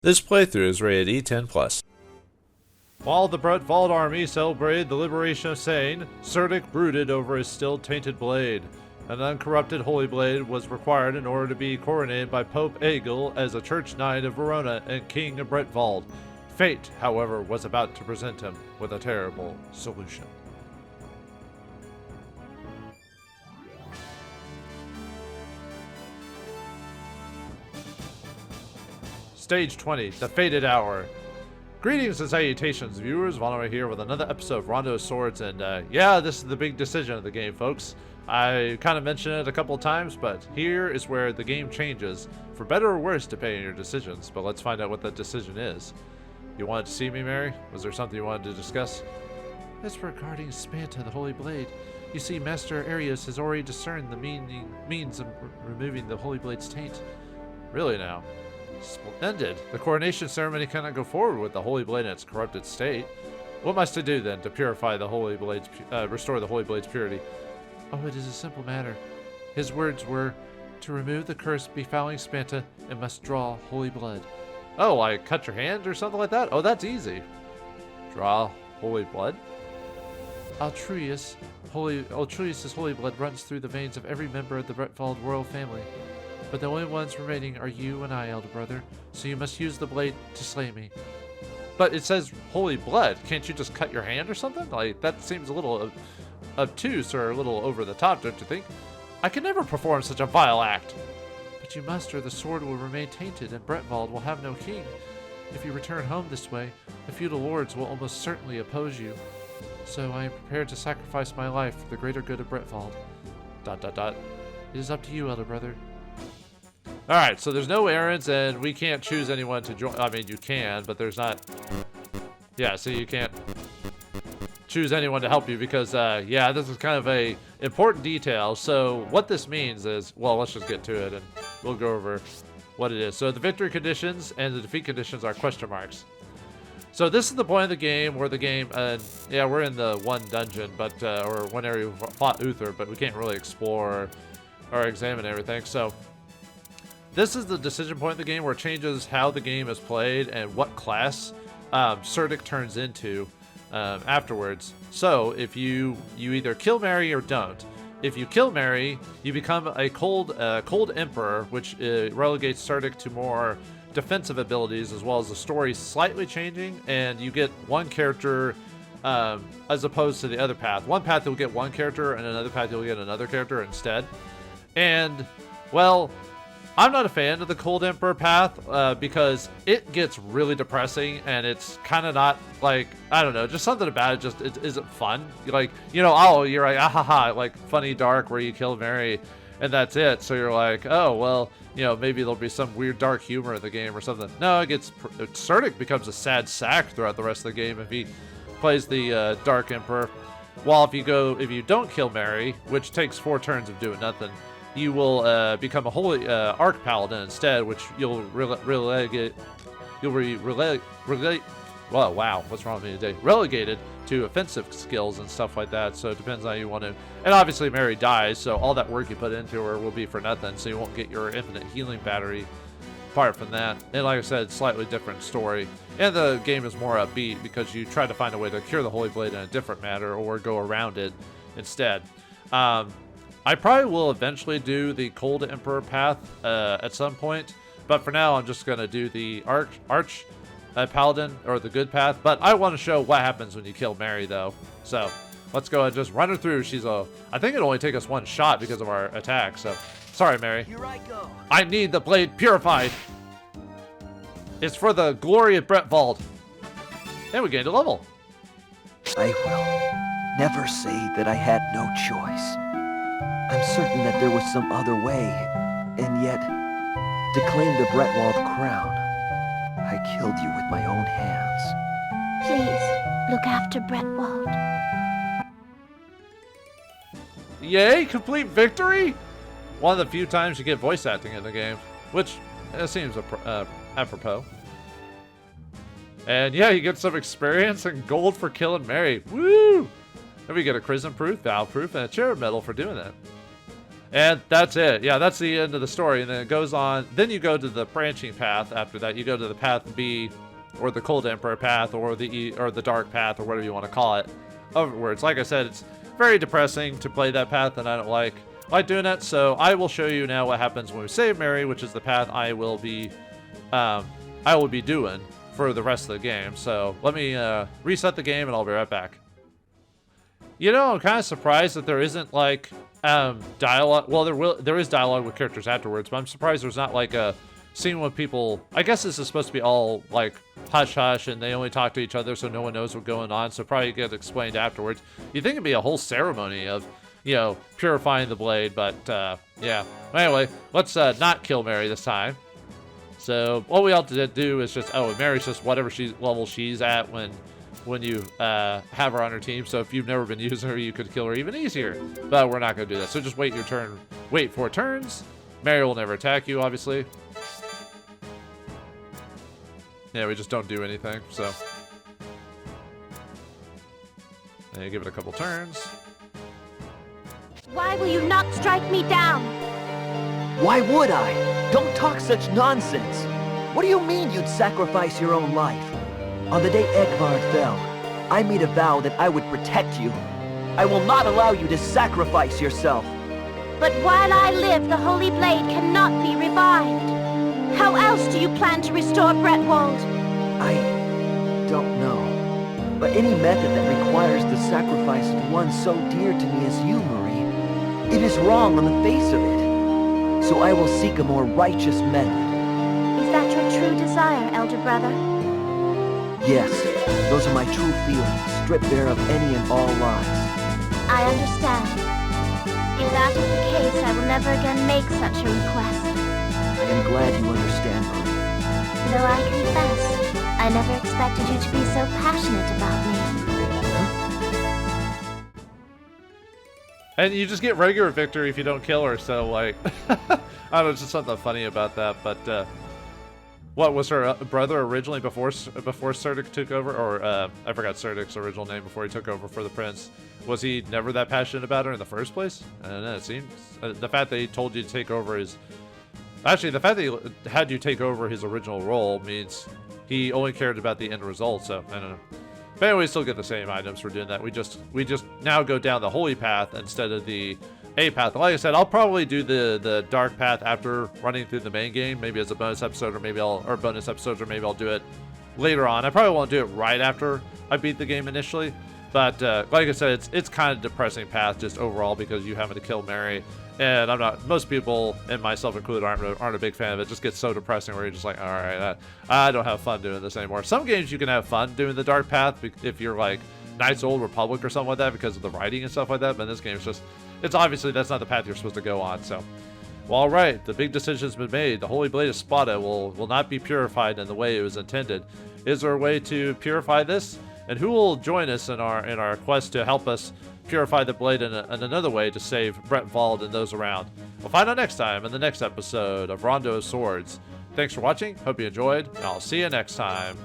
This playthrough is rated E10+. While the Bretvalde army celebrated the liberation of Seine, Serdic brooded over his still-tainted blade. An uncorrupted holy blade was required in order to be coronated by Pope Egil as a church knight of Verona and king of Bretvalde. Fate, however, was about to present him with a terrible solution. Stage 20, The Fated Hour. Greetings and salutations, viewers. Vauldemare here with another episode of Rondo of Swords, and yeah, this is the big decision of the game, folks. I kind of mentioned it a couple of times, but here is where the game changes, for better or worse depending on your decisions, but let's find out what that decision is. You wanted to see me, Mary? Was there something you wanted to discuss? As regarding Spanta, the Holy Blade, you see, Master Arius has already discerned the means of removing the Holy Blade's taint. Really now? Splendid. The coronation ceremony cannot go forward with the Holy Blade in its corrupted state. What must I do then to purify the Holy Blade's, restore the Holy Blade's purity? Oh, it is a simple matter. His words were, to remove the curse befouling Spanta, it must draw holy blood. Oh, like cut your hand or something like that? Oh, that's easy. Draw holy blood? Altruius' holy blood runs through the veins of every member of the Bretvalde royal family. But the only ones remaining are you and I, elder brother, so you must use the blade to slay me. But it says holy blood. Can't you just cut your hand or something? Like, that seems a little obtuse or a little over the top, don't you think? I can never perform such a vile act. But you must, or the sword will remain tainted and Bretvalde will have no king. If you return home this way, the feudal lords will almost certainly oppose you. So I am prepared to sacrifice my life for the greater good of Bretvalde. ... It is up to you, elder brother. Alright, so there's no errands, and we can't choose anyone to join. I mean, you can, but there's not... Yeah, so you can't choose anyone to help you because, yeah, this is kind of a important detail. So what this means is, well, let's just get to it, and we'll go over what it is. So the victory conditions and the defeat conditions are question marks. So this is the point of the game where the game, yeah, we're in the one dungeon, but or one area we fought Uther, but we can't really explore or examine everything. So this is the decision point of the game where it changes how the game is played and what class Serdic turns into afterwards. So if you either kill Mary or don't. If you kill Mary, you become a cold emperor, which relegates Serdic to more defensive abilities, as well as the story slightly changing, and you get one character as opposed to the other path. One path you'll get one character, and another path you'll get another character instead. And, well, I'm not a fan of the Cold Emperor path because it gets really depressing, and it's kind of not, like, I don't know, just something about it just it isn't fun. You're like, you know, oh, you're like, ahaha, like funny dark where you kill Mary and that's it. So you're like, oh, well, you know, maybe there'll be some weird dark humor in the game or something. No, it gets, Serdic becomes a sad sack throughout the rest of the game if he plays the Dark Emperor. While if you don't kill Mary, which takes 4 turns of doing nothing, you will become a holy arc paladin instead, which you'll relegate. Well, wow, what's wrong with me today? Relegated to offensive skills and stuff like that. So it depends on how you want to. And obviously, Mary dies, so all that work you put into her will be for nothing. So you won't get your infinite healing battery apart from that. And like I said, slightly different story. And the game is more upbeat because you try to find a way to cure the Holy Blade in a different manner or go around it instead. I probably will eventually do the Cold Emperor path at some point, but for now I'm just going to do the Arch Paladin, or the good path. But I want to show what happens when you kill Mary, though. So let's go and just run her through. I think it'll only take us 1 shot because of our attack, so sorry, Mary. Here I go. I need the blade purified. It's for the glory of Bretvalde. And we gained a level. I will never say that I had no choice. I'm certain that there was some other way, and yet, to claim the Bretvalde crown, I killed you with my own hands. Please, look after Bretvalde. Yay, complete victory! One of the few times you get voice acting in the game, which seems apropos. And yeah, you get some experience and gold for killing Mary. Woo! And we get a Chrism Proof, Vow Proof, and a Cherub Medal for doing that. And that's it. Yeah, that's the end of the story. And then it goes on. Then you go to the branching path after that. You go to the path B, or the Cold Emperor path, or the Dark path, or whatever you want to call it. Overwards. Like I said, it's very depressing to play that path, and I don't like doing that. So I will show you now what happens when we save Mary, which is the path I will be doing for the rest of the game. So let me reset the game, and I'll be right back. You know, I'm kind of surprised that there isn't like dialogue. Well, there is dialogue with characters afterwards, but I'm surprised there's not like a scene with people. I guess this is supposed to be all like hush hush, and they only talk to each other, so no one knows what's going on. So probably get explained afterwards. You think it'd be a whole ceremony of, you know, purifying the blade, but yeah. Anyway, let's not kill Mary this time. So what we have to do is just, Mary's just whatever level she's at when you have her on her team. So if you've never been using her, you could kill her even easier. But we're not going to do that. So just wait your turn. Wait 4 turns. Mary will never attack you, obviously. Yeah, we just don't do anything, so. And you give it a couple turns. Why will you not strike me down? Why would I? Don't talk such nonsense. What do you mean you'd sacrifice your own life? On the day Egvard fell, I made a vow that I would protect you. I will not allow you to sacrifice yourself. But while I live, the Holy Blade cannot be revived. How else do you plan to restore Bretvalde? I don't know. But any method that requires the sacrifice of one so dear to me as you, Marie, it is wrong on the face of it. So I will seek a more righteous method. Is that your true desire, elder brother? Yes, those are my true feelings, stripped bare of any and all lies. I understand. If that is the case, I will never again make such a request. I am glad you understand, Marie. Though I confess, I never expected you to be so passionate about me. And you just get regular victory if you don't kill her, so like, I don't know, it's just something funny about that, but, what was her brother originally before Serdic took over? Or, I forgot Serdic's original name before he took over for the prince. Was he never that passionate about her in the first place? I don't know, it seems, the fact that he told you to take over his, actually, the fact that he had you take over his original role means he only cared about the end result, so, I don't know. But anyway, we still get the same items for doing that. We just now go down the holy path instead of the A path. Like I said, I'll probably do the dark path after running through the main game, maybe as a bonus episode, or maybe I'll do it later on. I probably won't do it right after I beat the game initially, but like I said, it's kind of depressing path just overall because you having to kill Mary, and most people, and myself included, aren't a big fan of it. It just gets so depressing where you're just like, all right, I don't have fun doing this anymore. Some games you can have fun doing the dark path if you're like Knights of the Old Republic or something like that because of the writing and stuff like that, but in this game it's obviously that's not the path you're supposed to go on. So, well, all right, the big decision's been made. The Holy Blade of Spada will not be purified in the way it was intended. Is there a way to purify this? And who will join us in our quest to help us purify the blade in another way to save Bretvalde and those around? We'll find out next time in the next episode of Rondo of Swords. Thanks for watching. Hope you enjoyed, and I'll see you next time.